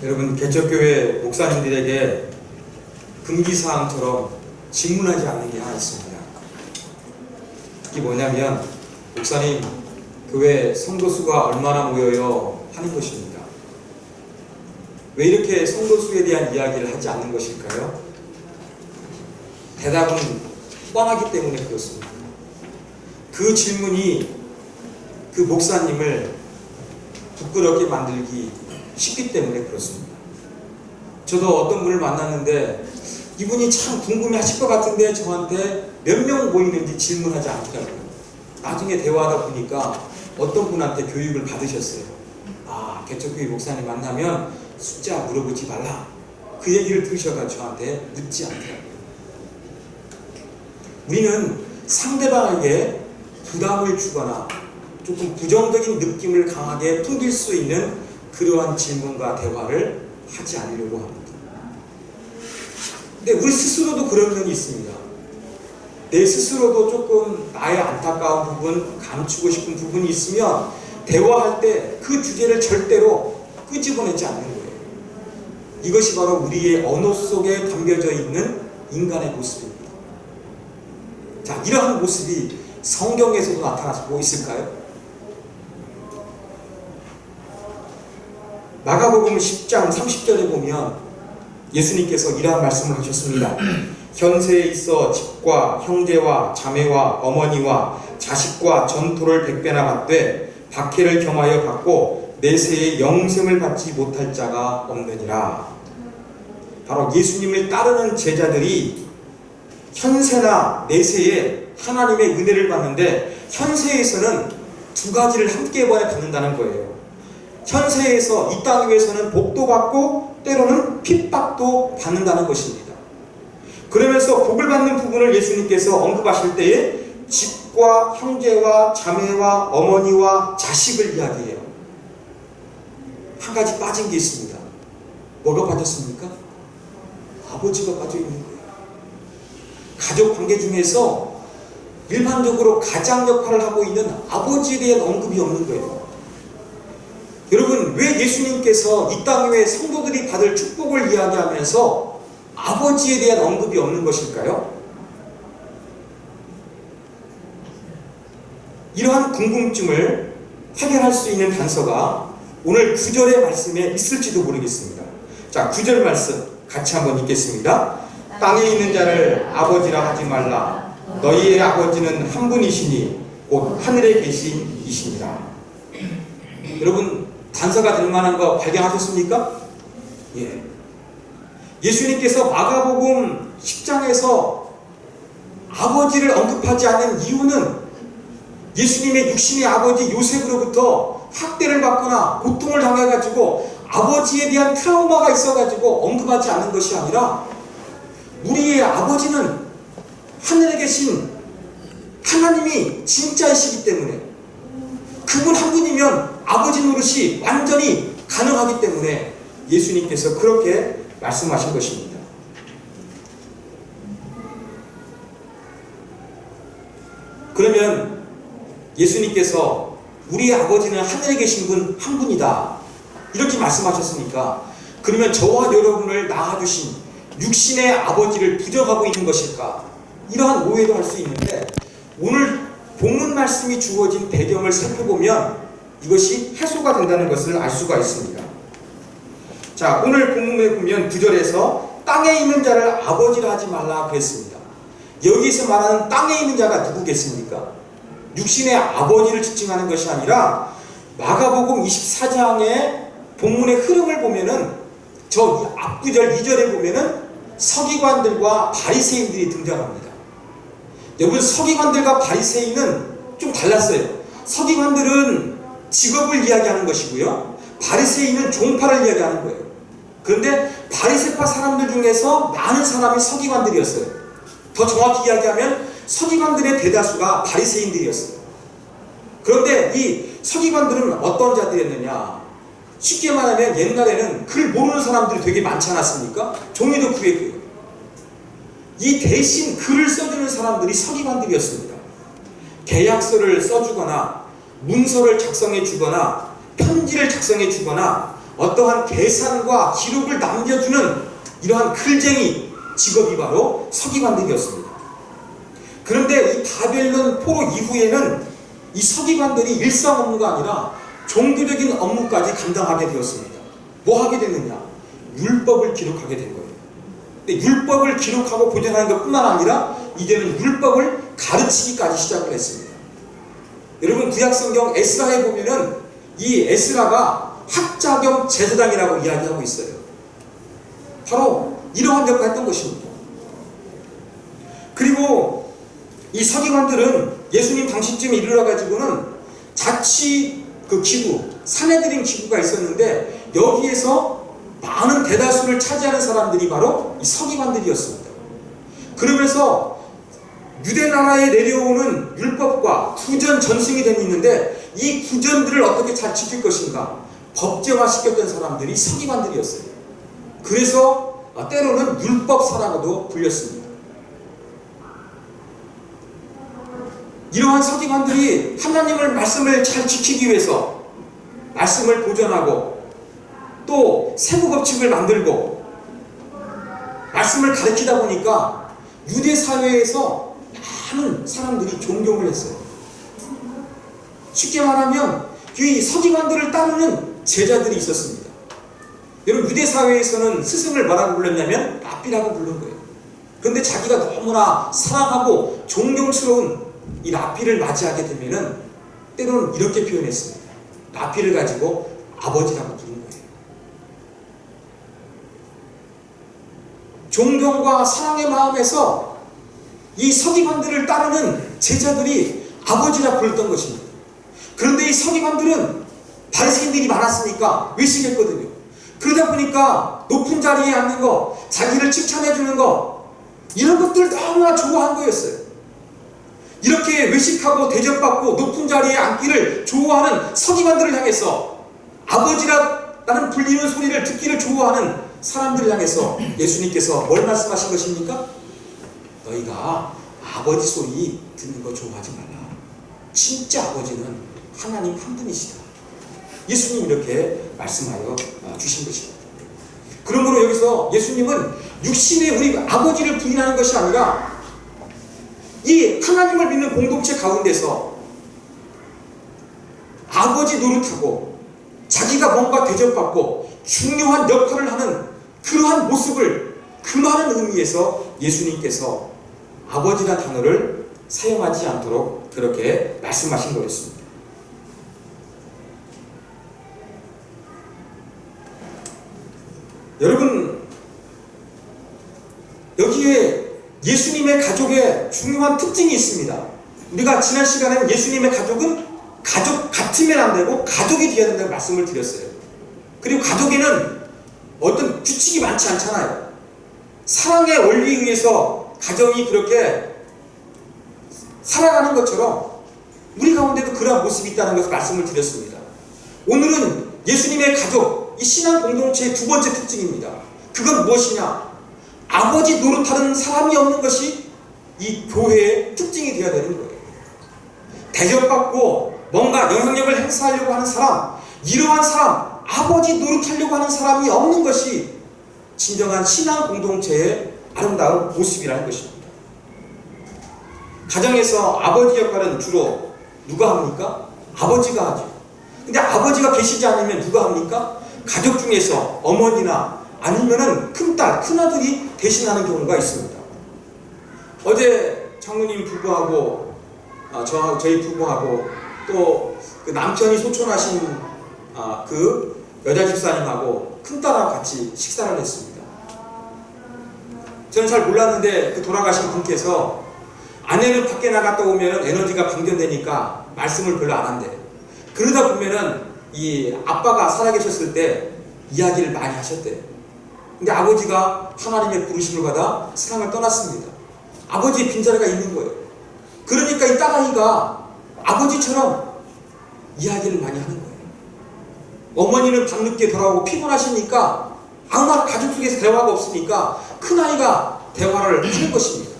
여러분, 개척교회 목사님들에게 금기사항처럼 질문하지 않는 게 하나 있습니다. 그게 뭐냐면, 목사님, 교회 성도수가 얼마나 모여요? 하는 것입니다. 왜 이렇게 성도수에 대한 이야기를 하지 않는 것일까요? 대답은 뻔하기 때문에 그렇습니다. 그 질문이 그 목사님을 부끄럽게 만들기 쉽기 때문에 그렇습니다. 저도 어떤 분을 만났는데 이분이 참 궁금해 하실 것 같은데 저한테 몇 명 모이는지 질문하지 않더라고요. 나중에 대화하다 보니까 어떤 분한테 교육을 받으셨어요. 아, 개척교회 목사님 만나면 숫자 물어보지 말라. 그 얘기를 들으셔가지고 저한테 묻지 않더라고요. 우리는 상대방에게 부담을 주거나 조금 부정적인 느낌을 강하게 풍길 수 있는 그러한 질문과 대화를 하지 않으려고 합니다. 근데 우리 스스로도 그런 면이 있습니다. 내 스스로도 조금 나의 안타까운 부분, 감추고 싶은 부분이 있으면 대화할 때 그 주제를 절대로 끄집어내지 않는 거예요. 이것이 바로 우리의 언어 속에 담겨져 있는 인간의 모습입니다. 자, 이러한 모습이 성경에서도 나타나고 있을까요? 마가복음 10장 30절에 보면 예수님께서 이러한 말씀을 하셨습니다. 현세에 있어 집과 형제와 자매와 어머니와 자식과 전토를 100배나 받되 박해를 경하여 받고 내세에 영생을 받지 못할 자가 없느니라. 바로 예수님을 따르는 제자들이 현세나 내세에 하나님의 은혜를 받는데, 현세에서는 두 가지를 함께 받는다는 거예요. 현세에서 이 땅 위에서는 복도 받고 때로는 핍박도 받는다는 것입니다. 그러면서 복을 받는 부분을 예수님께서 언급하실 때에 집과 형제와 자매와 어머니와 자식을 이야기해요. 한 가지 빠진 게 있습니다. 뭐가 빠졌습니까? 아버지가 빠져 있는 거예요. 가족 관계 중에서 일반적으로 가장 역할을 하고 있는 아버지에 대한 언급이 없는 거예요. 여러분, 왜 예수님께서 이 땅 위에 성도들이 받을 축복을 이야기하면서 아버지에 대한 언급이 없는 것일까요? 이러한 궁금증을 해결할 수 있는 단서가 오늘 9절의 말씀에 있을지도 모르겠습니다. 자, 9절 말씀 같이 한번 읽겠습니다. 땅에 있는 자를 아버지라 하지 말라. 너희의 아버지는 한 분이시니 곧 하늘에 계신 이시니라. 여러분, 단서가 될 만한 거 발견하셨습니까? 예. 예수님께서 마가복음 10장에서 아버지를 언급하지 않는 이유는 예수님의 육신의 아버지 요셉으로부터 학대를 받거나 고통을 당해가지고 아버지에 대한 트라우마가 있어가지고 언급하지 않는 것이 아니라, 우리의 아버지는 하늘에 계신 하나님이 진짜이시기 때문에, 그분 한 분이면 아버지 노릇이 완전히 가능하기 때문에 예수님께서 그렇게 말씀하신 것입니다. 그러면 예수님께서 우리 아버지는 하늘에 계신 분 한 분이다 이렇게 말씀하셨으니까, 그러면 저와 여러분을 낳아주신 육신의 아버지를 부정하고 있는 것일까? 이러한 오해도 할 수 있는데, 오늘 본문 말씀이 주어진 배경을 살펴보면 이것이 해소가 된다는 것을 알 수가 있습니다. 자, 오늘 본문에 보면 9절에서 땅에 있는 자를 아버지라 하지 말라 그랬습니다. 여기서 말하는 땅에 있는 자가 누구겠습니까? 육신의 아버지를 지칭하는 것이 아니라, 마가복음 24장의 본문의 흐름을 보면은 저 앞구절 2절에 보면은 서기관들과 바리새인들이 등장합니다. 여러분, 서기관들과 바리새인은 좀 달랐어요. 서기관들은 직업을 이야기하는 것이고요, 바리새인은 종파를 이야기하는 거예요. 그런데 바리새파 사람들 중에서 많은 사람이 서기관들이었어요. 더 정확히 이야기하면 서기관들의 대다수가 바리새인들이었어요. 그런데 이 서기관들은 어떤 자들이었느냐? 쉽게 말하면 옛날에는 글 모르는 사람들이 되게 많지 않았습니까? 종이도 구했고요. 이 대신 글을 써주는 사람들이 서기관들이었습니다. 계약서를 써주거나 문서를 작성해 주거나 편지를 작성해 주거나 어떠한 계산과 기록을 남겨주는 이러한 글쟁이 직업이 바로 서기관들이었습니다. 그런데 이 바벨론 포로 이후에는 이 서기관들이 일상 업무가 아니라 종교적인 업무까지 감당하게 되었습니다. 뭐 하게 됐느냐? 율법을 기록하게 된 거예요. 근데 율법을 기록하고 보존하는 것뿐만 아니라 이제는 율법을 가르치기까지 시작을 했습니다. 여러분 구약성경 에스라에 보면은 이 에스라가 학자 겸 제사장이라고 이야기하고 있어요. 바로 이러한 역할을 했던 것입니다. 그리고 이 서기관들은 예수님 당시쯤에 이르러 가지고는 자치 그 기구, 산헤드린 기구가 있었는데 여기에서 많은 대다수를 차지하는 사람들이 바로 이 서기관들이었습니다. 그러면서 유대 나라에 내려오는 율법과 구전 전승이 되고 있는데 이 구전들을 어떻게 잘 지킬 것인가 법제화시켰던 사람들이 서기관들이었어요. 그래서 때로는 율법사라고도 불렸습니다. 이러한 서기관들이 하나님의 말씀을 잘 지키기 위해서 말씀을 보존하고 또 세부법칙을 만들고 말씀을 가르치다 보니까 유대 사회에서 많은 사람들이 존경을 했어요. 쉽게 말하면 이 서기관들을 따르는 제자들이 있었습니다. 여러분 유대 사회에서는 스승을 뭐라고 불렀냐면 랍비라고 부른 거예요. 그런데 자기가 너무나 사랑하고 존경스러운 이 랍비를 맞이하게 되면은 때로는 이렇게 표현했습니다. 랍비를 가지고 아버지라고 부른 거예요. 존경과 사랑의 마음에서 이 서기관들을 따르는 제자들이 아버지라 불렀던 것입니다. 그런데 이 서기관들은 바리새인들이 많았으니까 외식했거든요. 그러다 보니까 높은 자리에 앉는 거, 자기를 칭찬해주는 거, 이런 것들 너무나 좋아한 거였어요. 이렇게 외식하고 대접받고 높은 자리에 앉기를 좋아하는 서기관들을 향해서 아버지라는 불리는 소리를 듣기를 좋아하는 사람들을 향해서 예수님께서 뭘 말씀하신 것입니까? 너희가 아버지 소리 듣는 거 좋아하지 말라. 진짜 아버지는 하나님 한 분이시다. 예수님 이렇게 말씀하여 주신 것입니다. 그러므로 여기서 예수님은 육신의 우리 아버지를 부인하는 것이 아니라 이 하나님을 믿는 공동체 가운데서 아버지 노릇하고 자기가 뭔가 대접받고 중요한 역할을 하는 그러한 모습을 금하는 의미에서 예수님께서 아버지라는 단어를 사용하지 않도록 그렇게 말씀하신 거였습니다. 여러분 여기에 예수님의 가족의 중요한 특징이 있습니다. 우리가 지난 시간에는 예수님의 가족은 가족 같으면 안 되고 가족이 되어야 된다고 말씀을 드렸어요. 그리고 가족에는 어떤 규칙이 많지 않잖아요. 사랑의 원리에 의해서 가정이 그렇게 살아가는 것처럼 우리 가운데도 그러한 모습이 있다는 것을 말씀을 드렸습니다. 오늘은 예수님의 가족, 이 신앙 공동체의 두 번째 특징입니다. 그건 무엇이냐? 아버지 노릇하는 사람이 없는 것이 이 교회의 특징이 되어야 되는 거예요. 대접받고 뭔가 영향력을 행사하려고 하는 사람, 이러한 사람, 아버지 노릇하려고 하는 사람이 없는 것이 진정한 신앙 공동체의 아름다운 모습이라는 것입니다. 가정에서 아버지 역할은 주로 누가 합니까? 아버지가 하죠. 근데 아버지가 계시지 않으면 누가 합니까? 가족 중에서 어머니나 아니면은 큰딸, 큰아들이 대신하는 경우가 있습니다. 어제 장로님 부부하고 저희 부부하고 또 그 남편이 소천하신 그 여자 집사님하고 큰딸하고 같이 식사를 했습니다. 저는 잘 몰랐는데 그 돌아가신 분께서 아내는 밖에 나갔다 오면 에너지가 방전되니까 말씀을 별로 안 한대. 그러다 보면은 이 아빠가 살아계셨을 때 이야기를 많이 하셨대요. 근데 아버지가 하나님의 부르심을 받아 세상을 떠났습니다. 아버지의 빈자리가 있는 거예요. 그러니까 이 딸아이가 아버지처럼 이야기를 많이 하는 거예요. 어머니는 밤늦게 돌아오고 피곤하시니까 아무나 가족 속에서 대화가 없으니까 큰아이가 대화를 하는 것입니다.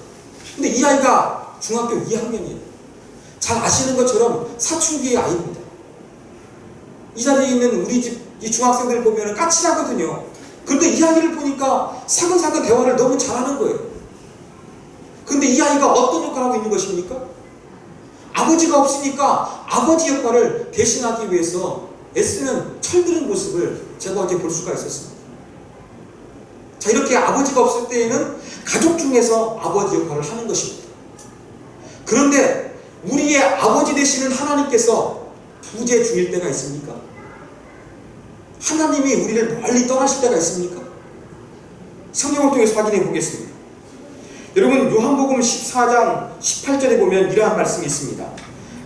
근데 이 아이가 중학교 2학년이에요. 잘 아시는 것처럼 사춘기의 아이입니다. 이 자리에 있는 우리 집 이 중학생들 보면 까칠하거든요. 그런데 이 아이를 보니까 사근사근 대화를 너무 잘하는 거예요. 그런데 이 아이가 어떤 역할을 하고 있는 것입니까? 아버지가 없으니까 아버지 역할을 대신하기 위해서 애쓰는 철드는 모습을 제가 어제 볼 수가 있었습니다. 자, 이렇게 아버지가 없을 때에는 가족 중에서 아버지 역할을 하는 것입니다. 그런데 우리의 아버지 되시는 하나님께서 부재 중일 때가 있습니까? 하나님이 우리를 멀리 떠나실 때가 있습니까? 성경을 통해서 확인해 보겠습니다. 여러분, 요한복음 14장 18절에 보면 이러한 말씀이 있습니다.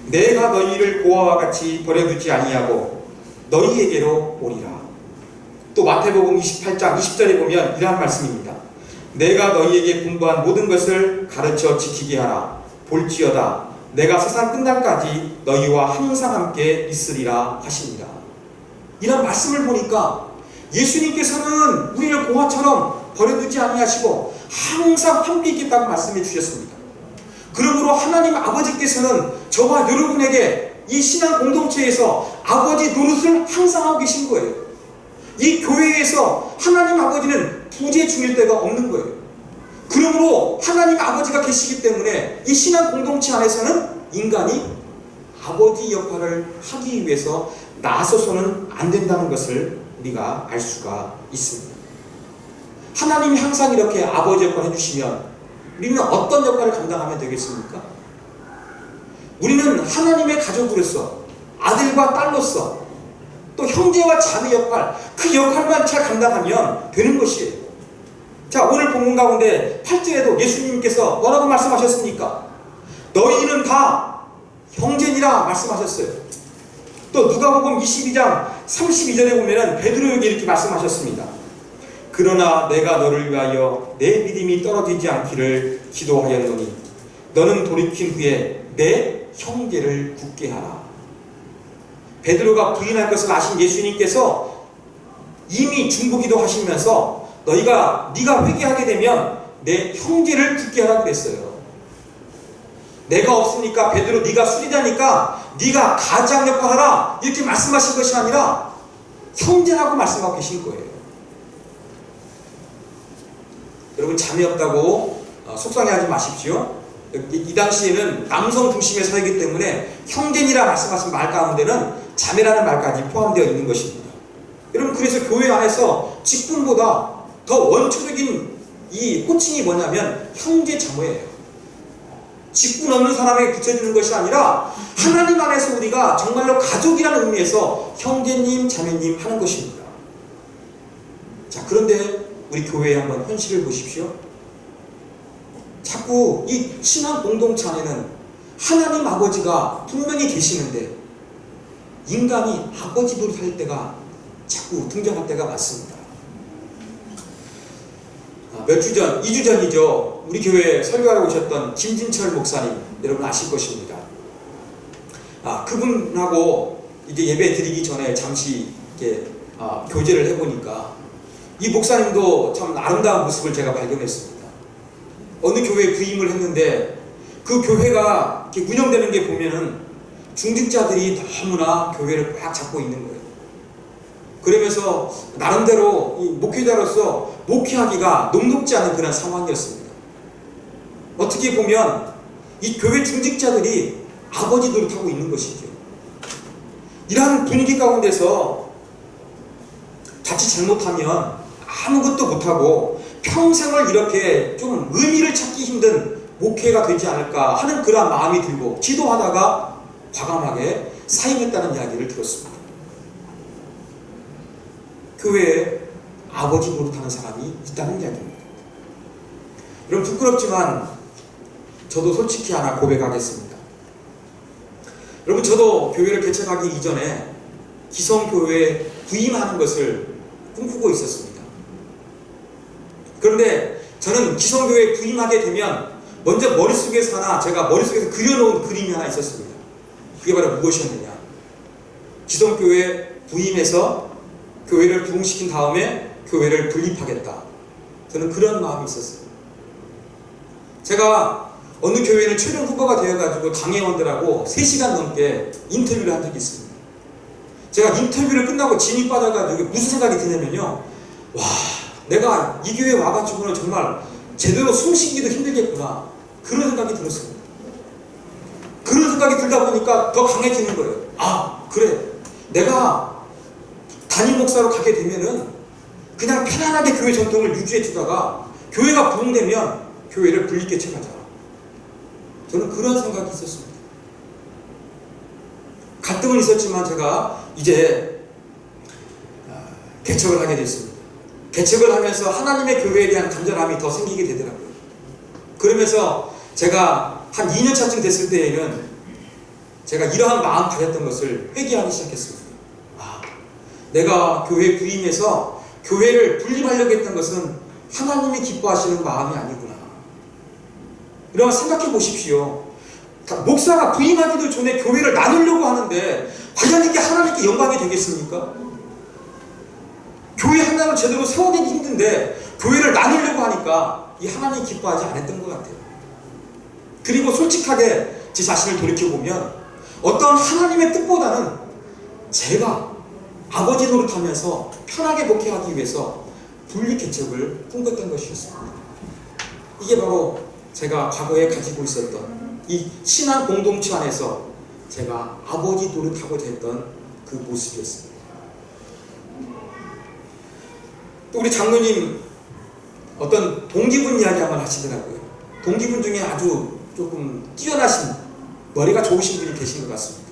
내가 너희를 고아와 같이 버려두지 아니하고 너희에게로 오리라. 또 마태복음 28장 20절에 보면 이러한 말씀입니다. 내가 너희에게 분부한 모든 것을 가르쳐 지키게 하라. 볼지어다 내가 세상 끝날까지 너희와 항상 함께 있으리라 하시니라. 이런 말씀을 보니까 예수님께서는 우리를 고아처럼 버려두지 아니하시고 항상 함께 있겠다고 말씀해 주셨습니다. 그러므로 하나님 아버지께서는 저와 여러분에게 이 신앙 공동체에서 아버지 노릇을 항상 하고 계신 거예요. 이 교회에서 하나님 아버지는 부재 중일 때가 없는 거예요. 그러므로 하나님 아버지가 계시기 때문에 이 신앙 공동체 안에서는 인간이 아버지 역할을 하기 위해서 나서서는 안 된다는 것을 우리가 알 수가 있습니다. 하나님이 항상 이렇게 아버지 역할을 해주시면 우리는 어떤 역할을 감당하면 되겠습니까? 우리는 하나님의 가족으로서, 아들과 딸로서, 또 형제와 자매 역할, 그 역할만 잘 감당하면 되는 것이에요. 자, 오늘 본문 가운데 8절에도 예수님께서 뭐라고 말씀하셨습니까? 너희는 다 형제니라 말씀하셨어요. 또 누가복음 22장 32절에 보면 베드로에게 이렇게 말씀하셨습니다. 그러나 내가 너를 위하여 내 믿음이 떨어지지 않기를 기도하였노니 너는 돌이킨 후에 내 형제를 굳게 하라. 베드로가 부인할 것을 아신 예수님께서 이미 중보기도 하시면서 네가 회개하게 되면 내 형제를 굳게 하라 그랬어요. 내가 없으니까 베드로 네가 수리자니까 네가 가장 역할하라 이렇게 말씀하신 것이 아니라 형제라고 말씀하고 계신 거예요. 여러분, 자매 없다고 속상해하지 마십시오. 이 당시에는 남성 중심의 사회이기 때문에 형제니라 말씀하신 말 가운데는 자매라는 말까지 포함되어 있는 것입니다. 여러분, 그래서 교회 안에서 직분보다 더 원초적인 이 호칭이 뭐냐면 형제 자매예요. 직분 없는 사람에게 붙여주는 것이 아니라 하나님 안에서 우리가 정말로 가족이라는 의미에서 형제님, 자매님 하는 것입니다. 자, 그런데 우리 교회에 한번 현실을 보십시오. 자꾸 이 신앙 공동체 안에는 하나님 아버지가 분명히 계시는데 인간이 아버지 노릇할 때가 자꾸 등장할 때가 많습니다. 몇 주 전, 2주 전이죠. 우리 교회에 설교하러 오셨던 김진철 목사님, 여러분 아실 것입니다. 그분하고 이제 예배 드리기 전에 잠시 이렇게 교제를 해보니까 이 목사님도 참 아름다운 모습을 제가 발견했습니다. 어느 교회에 부임을 했는데 그 교회가 이렇게 운영되는 게 보면은 중직자들이 너무나 교회를 꽉 잡고 있는 거예요. 그러면서 나름대로 이 목회자로서 목회하기가 녹록지 않은 그런 상황이었습니다. 어떻게 보면 이 교회 중직자들이 아버지 노릇하고 있는 것이죠. 이러한 분위기 가운데서 자칫 잘못하면 아무것도 못하고 평생을 이렇게 좀 의미를 찾기 힘든 목회가 되지 않을까 하는 그런 마음이 들고 기도하다가 과감하게 사임했다는 이야기를 들었습니다. 교회에 아버지 노릇하는 사람이 있다는 이야기입니다. 여러분, 부끄럽지만 저도 솔직히 하나 고백하겠습니다. 여러분, 저도 교회를 개척하기 이전에 기성교회에 부임하는 것을 꿈꾸고 있었습니다. 그런데 저는 기성교회에 부임하게 되면 먼저 제가 머릿속에서 그려놓은 그림이 하나 있었습니다. 그게 바로 무엇이었느냐? 기성교회에 부임해서 교회를 부흥시킨 다음에 교회를 분립하겠다. 저는 그런 마음이 있었어요. 제가 어느 교회는 최종 후보가 되어가지고 당회원들하고 3시간 넘게 인터뷰를 한 적이 있습니다. 제가 인터뷰를 끝나고 진이 빠져가지고 무슨 생각이 드냐면요. 와, 내가 이 교회에 와가지고는 정말 제대로 숨쉬기도 힘들겠구나. 그런 생각이 들었습니다. 그런 생각이 들다 보니까 더 강해지는 거예요. 아, 그래. 내가 담임 목사로 가게 되면은 그냥 편안하게 교회 전통을 유지해 주다가 교회가 부흥되면 교회를 분리개척하자. 저는 그런 생각이 있었습니다. 갈등은 있었지만 제가 이제 개척을 하게 됐습니다. 개척을 하면서 하나님의 교회에 대한 간절함이 더 생기게 되더라고요. 그러면서 제가 한 2년 차쯤 됐을 때에는 제가 이러한 마음 가졌던 것을 회개하기 시작했습니다. 아, 내가 교회 부임해서 교회를 분립하려고 했던 것은 하나님이 기뻐하시는 마음이 아니구나. 이러면 생각해 보십시오. 목사가 부임하기도 전에 교회를 나누려고 하는데 과연 이게 하나님께 영광이 되겠습니까? 교회 하나를 제대로 세워내기 힘든데 교회를 나누려고 하니까 이 하나님이 기뻐하지 않았던 것 같아요. 그리고 솔직하게 제 자신을 돌이켜보면 어떤 하나님의 뜻보다는 제가 아버지 노릇하면서 편하게 목회하기 위해서 분리개척을 꿈꿨던 것이었습니다. 이게 바로 제가 과거에 가지고 있었던 이 신앙 공동체 안에서 제가 아버지 노릇하고자 했던 그 모습이었습니다. 또 우리 장로님 어떤 동기분 이야기 한번 하시더라고요. 동기분 중에 아주 조금 뛰어나신 머리가 좋으신 분이 계신 것 같습니다.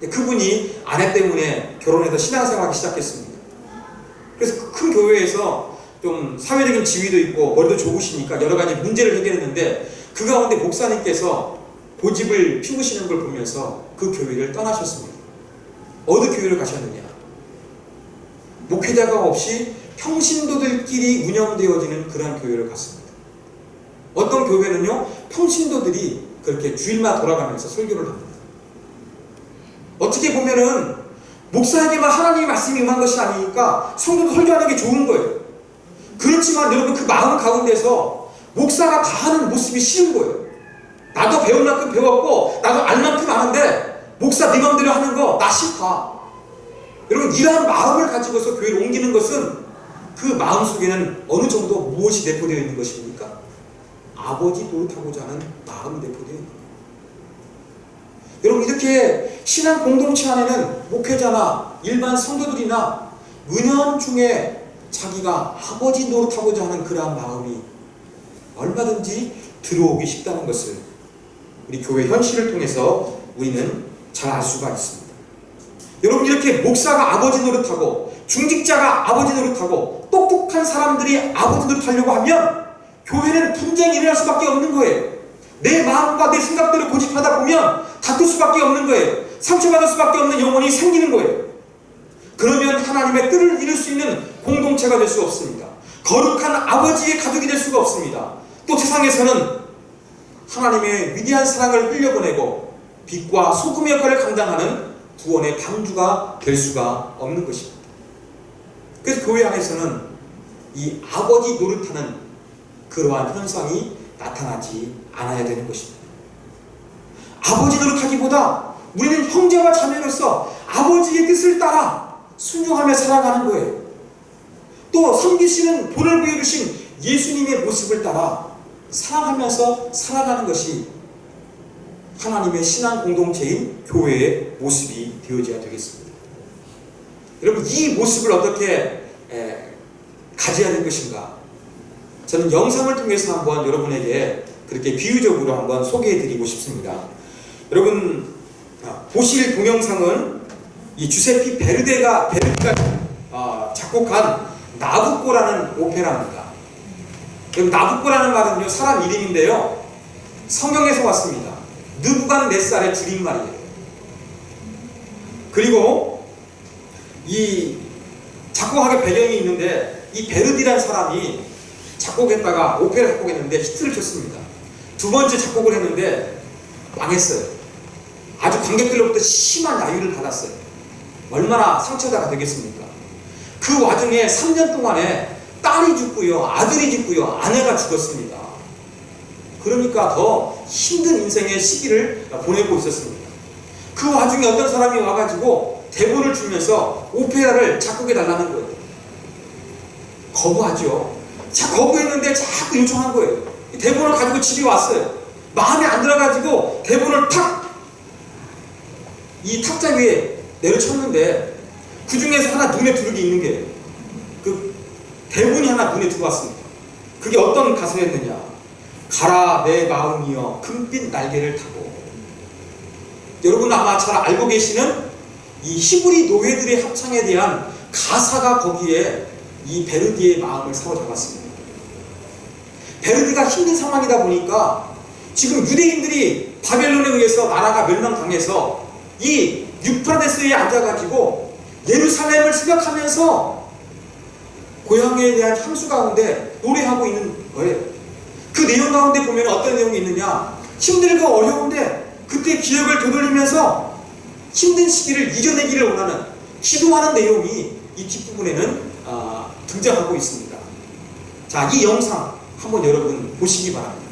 그분이 아내 때문에 결혼해서 신앙생활하기 시작했습니다. 그래서 그 큰 교회에서 좀 사회적인 지위도 있고 머리도 좋으시니까 여러 가지 문제를 해결했는데 그 가운데 목사님께서 고집을 피우시는 걸 보면서 그 교회를 떠나셨습니다. 어느 교회를 가셨느냐? 목회자가 없이 평신도들끼리 운영되어지는 그러한 교회를 갔습니다. 어떤 교회는요, 평신도들이 그렇게 주일마다 돌아가면서 설교를 합니다. 어떻게 보면은 목사에게만 하나님의 말씀이 임한 것이 아니니까 성도도 설교하는 게 좋은 거예요. 그렇지만 여러분 그 마음 가운데서 목사가 다 하는 모습이 싫은 거예요. 나도 배울 만큼 배웠고 나도 알 만큼 아는데 목사 네 맘대로 하는 거 나 싫다. 여러분 이러한 마음을 가지고서 교회를 옮기는 것은 그 마음 속에는 어느 정도 무엇이 내포되어 있는 것입니까? 아버지 노릇하고자 하는 마음이 내포되어 있는 거예요. 여러분 이렇게 신앙 공동체 안에는 목회자나 일반 성도들이나 은연중에 자기가 아버지 노릇하고자 하는 그러한 마음이 얼마든지 들어오기 쉽다는 것을 우리 교회 현실을 통해서 우리는 잘 알 수가 있습니다. 여러분 이렇게 목사가 아버지 노릇하고 중직자가 아버지 노릇하고 똑똑한 사람들이 아버지 노릇하려고 하면 교회는 분쟁이 일어날 수밖에 없는 거예요. 내 마음과 내 생각대로 고집하다 보면 다툴 수밖에 없는 거예요. 상처받을 수밖에 없는 영혼이 생기는 거예요. 그러면 하나님의 뜻을 이룰 수 있는 공동체가 될 수 없습니다. 거룩한 아버지의 가족이 될 수가 없습니다. 또 세상에서는 하나님의 위대한 사랑을 흘려보내고 빛과 소금의 역할을 감당하는 구원의 방주가 될 수가 없는 것입니다. 그래서 교회 안에서는 이 아버지 노릇하는 그러한 현상이 나타나지 않아야 되는 것입니다. 아버지 노릇하기보다 우리는 형제와 자매로서 아버지의 뜻을 따라 순종하며 살아가는 거예요. 또 섬기시는 본을 보여주신 예수님의 모습을 따라 사랑하면서 살아가는 것이 하나님의 신앙 공동체인 교회의 모습이 되어져야 되겠습니다. 여러분 이 모습을 어떻게 가져야 될 것인가? 저는 영상을 통해서 한번 여러분에게 그렇게 비유적으로 한번 소개해드리고 싶습니다. 여러분 보실 동영상은 이 주세피 베르디가 작곡한 나부코라는 오페라입니다. 나부코라는 말은요 사람 이름인데요 성경에서 왔습니다. 느부갓네살의 줄임말이에요. 그리고 이 작곡하게 배경이 있는데 이 베르디라는 사람이 작곡했다가 오페라 작곡했는데 히트를 쳤습니다. 두 번째 작곡을 했는데 망했어요. 아주 관객들로부터 심한 야유를 받았어요. 얼마나 상처가 되겠습니까? 그 와중에 3년 동안에 딸이 죽고요, 아들이 죽고요, 아내가 죽었습니다. 그러니까 더 힘든 인생의 시기를 보내고 있었습니다. 그 와중에 어떤 사람이 와가지고 대본을 주면서 오페라를 작곡해 달라는 거예요. 거부하죠. 거부했는데 자꾸 요청한 거예요. 대본을 가지고 집에 왔어요. 마음에 안 들어가지고 대본을 이 탁자 위에 내려쳤는데 그 중에서 하나 눈에 들어오게 있는 게 그 대본이 하나 눈에 들어왔습니다. 그게 어떤 가사였느냐? 가라 내 마음이여 금빛 날개를 타고. 여러분 아마 잘 알고 계시는 이 히브리 노예들의 합창에 대한 가사가 거기에 이 베르디의 마음을 사로잡았습니다. 베르디가 힘든 상황이다 보니까 지금 유대인들이 바벨론에 의해서 나라가 멸망당해서 이 유프라데스에 앉아가지고 예루살렘을 생각하면서 고향에 대한 향수 가운데 노래하고 있는 거예요. 그 내용 가운데 보면 어떤 내용이 있느냐? 힘들고 어려운데 그때 기억을 되돌리면서 힘든 시기를 이겨내기를 원하는 기도하는 내용이 이 뒷부분에는 등장하고 있습니다. 자, 이 영상 한번 여러분 보시기 바랍니다.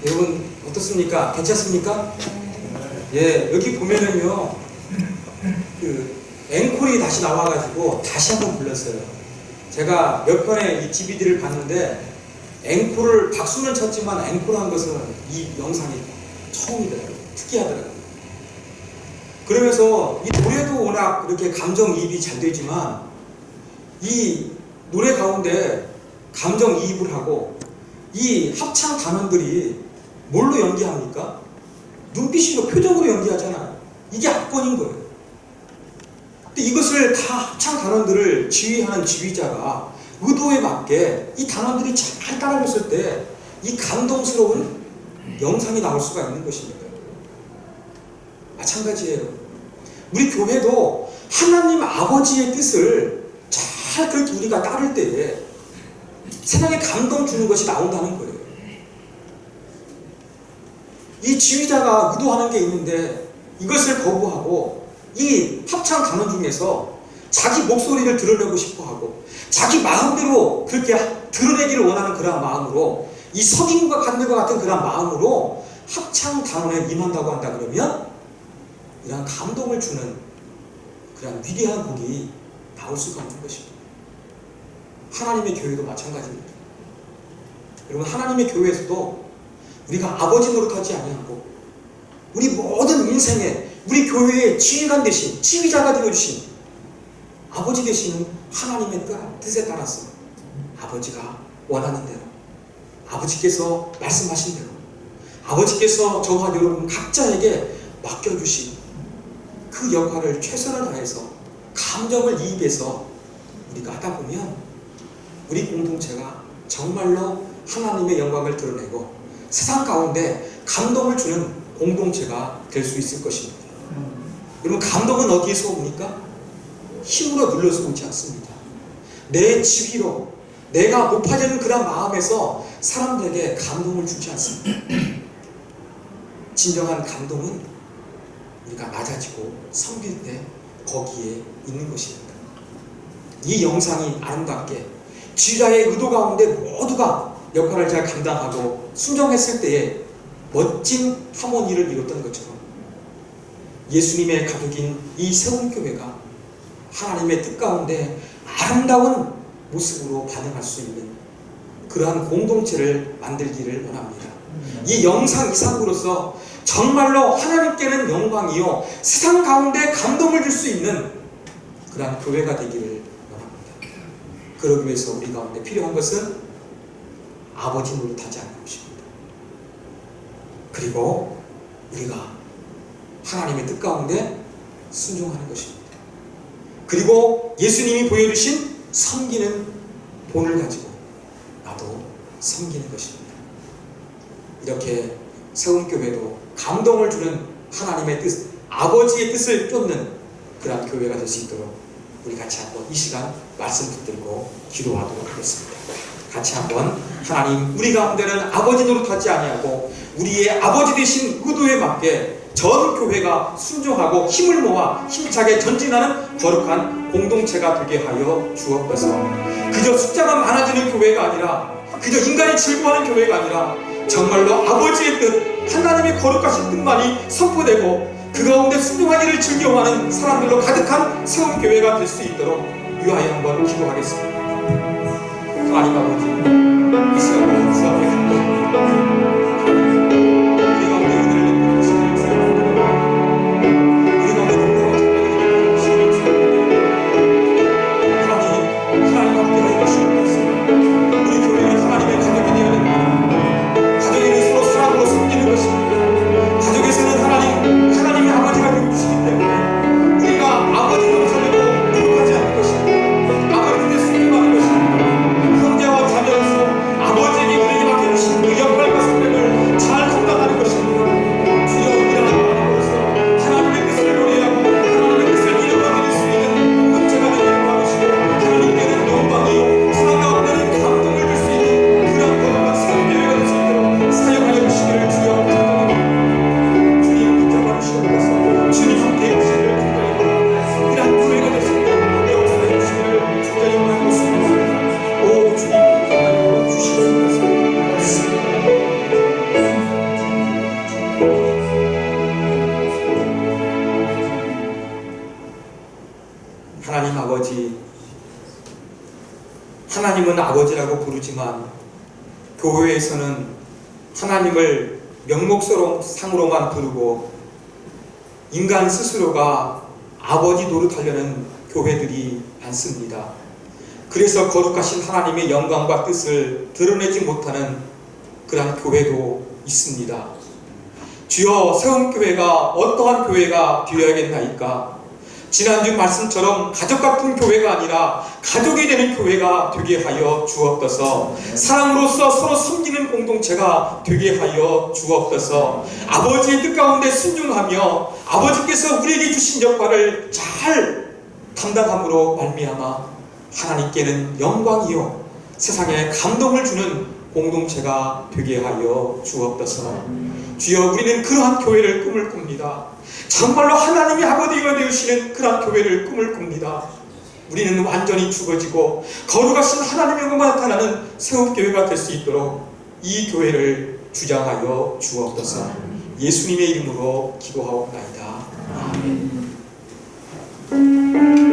여러분 어떻습니까? 괜찮습니까? 예, 여기 보면은요, 그 앵콜이 다시 나와가지고 다시 한번 불렀어요. 제가 몇 편의 이 DVD를 봤는데 앵콜을 박수는 쳤지만 앵콜한 것은 이 영상이 처음이더라고요. 특이하더라고요. 그러면서 이 노래도 워낙 이렇게 감정이입이 잘 되지만 이 노래 가운데 감정이입을 하고 이 합창 단원들이 뭘로 연기합니까? 눈빛으로 표정으로 연기하잖아요. 이게 압권인 거예요. 근데 이것을 다 합창 단원들을 지휘하는 지휘자가 의도에 맞게 이 단원들이 잘 따라했을 때 이 감동스러운 영상이 나올 수가 있는 것입니다. 마찬가지예요. 우리 교회도 하나님 아버지의 뜻을 잘 그렇게 우리가 따를 때에 세상에 감동 주는 것이 나온다는 거예요. 이 지휘자가 의도하는 게 있는데 이것을 거부하고 이 합창 단원 중에서 자기 목소리를 드러내고 싶어하고 자기 마음대로 그렇게 드러내기를 원하는 그런 마음으로 이 석임과 간들과 같은 그런 마음으로 합창 단원에 임한다고 한다 그러면 이런 감동을 주는 그런 위대한 곡이 나올 수가 없는 것입니다. 하나님의 교회도 마찬가지입니다. 여러분 하나님의 교회에서도 우리가 아버지 노릇하지 아니하고 우리 모든 인생에 우리 교회의 지휘관 되신 지휘자가 되어주신 아버지 되시는 하나님의 뜻에 따라서 아버지가 원하는 대로 아버지께서 말씀하신 대로 아버지께서 저와 여러분 각자에게 맡겨주신 그 역할을 최선을 다해서 감정을 이입해서 우리가 하다 보면 우리 공동체가 정말로 하나님의 영광을 드러내고 세상 가운데 감동을 주는 공동체가 될 수 있을 것입니다. 여러분 감동은 어디에서 옵니까? 힘으로 눌러서 오지 않습니다. 내 지위로 내가 높아지는 그런 마음에서 사람들에게 감동을 주지 않습니다. 진정한 감동은 우리가 낮아지고 섬길 때 거기에 있는 것입니다. 이 영상이 아름답게 지휘자의 의도 가운데 모두가 역할을 잘 감당하고 순종했을 때에 멋진 하모니를 이뤘던 것처럼 예수님의 가족인 이 세움교회가 하나님의 뜻 가운데 아름다운 모습으로 반응할 수 있는 그러한 공동체를 만들기를 원합니다. 이 영상 이상으로서 정말로 하나님께는 영광이요 세상 가운데 감동을 줄 수 있는 그러한 교회가 되기를 원합니다. 그러기 위해서 우리 가운데 필요한 것은 아버지 노릇하지 않는 것입니다. 그리고 우리가 하나님의 뜻 가운데 순종하는 것입니다. 그리고 예수님이 보여주신 섬기는 본을 가지고 나도 섬기는 것입니다. 이렇게 세움교회도 감동을 주는 하나님의 뜻, 아버지의 뜻을 쫓는 그런 교회가 될 수 있도록 우리 같이 한번 이 시간 말씀 붙들고 기도하도록 하겠습니다. 같이 한번 하나님 우리 가운데는 아버지 노릇하지 아니하고 우리의 아버지 되신 의도에 맞게 전 교회가 순종하고 힘을 모아 힘차게 전진하는 거룩한 공동체가 되게 하여 주옵소서. 그저 숫자가 많아지는 교회가 아니라 그저 인간이 즐거워하는 교회가 아니라 정말로 아버지의 뜻 하나님의 거룩하신 뜻만이 선포되고 그 가운데 순종하기를 즐겨하는 사람들로 가득한 세움교회가 될 수 있도록 위하여 한번 기도하겠습니다. 하나님 아버지 이 시간을 주 앞에 드립니다. 아버지 하나님은 아버지라고 부르지만 교회에서는 하나님을 명목상으로만 부르고 인간 스스로가 아버지 노릇하려는 교회들이 많습니다. 그래서 거룩하신 하나님의 영광과 뜻을 드러내지 못하는 그러한 교회도 있습니다. 주여, 세움교회가 어떠한 교회가 되어야겠나이까? 지난주 말씀처럼 가족 같은 교회가 아니라 가족이 되는 교회가 되게 하여 주옵소서. 사랑으로서 서로 섬기는 공동체가 되게 하여 주옵소서. 아버지의 뜻 가운데 순종하며 아버지께서 우리에게 주신 역할을 잘 감당함으로 말미암아 하나님께는 영광이요 세상에 감동을 주는 공동체가 되게 하여 주옵소서. 주여, 우리는 그러한 교회를 꿈을 꿉니다. 정말로 하나님이 아버지가 되시는 그런 교회를 꿈을 꿉니다. 우리는 완전히 죽어지고 거룩하신 하나님의 영광만 나타나는 세움교회가 될 수 있도록 이 교회를 주장하여 주옵소서. 예수님의 이름으로 기도하옵나이다. 아멘.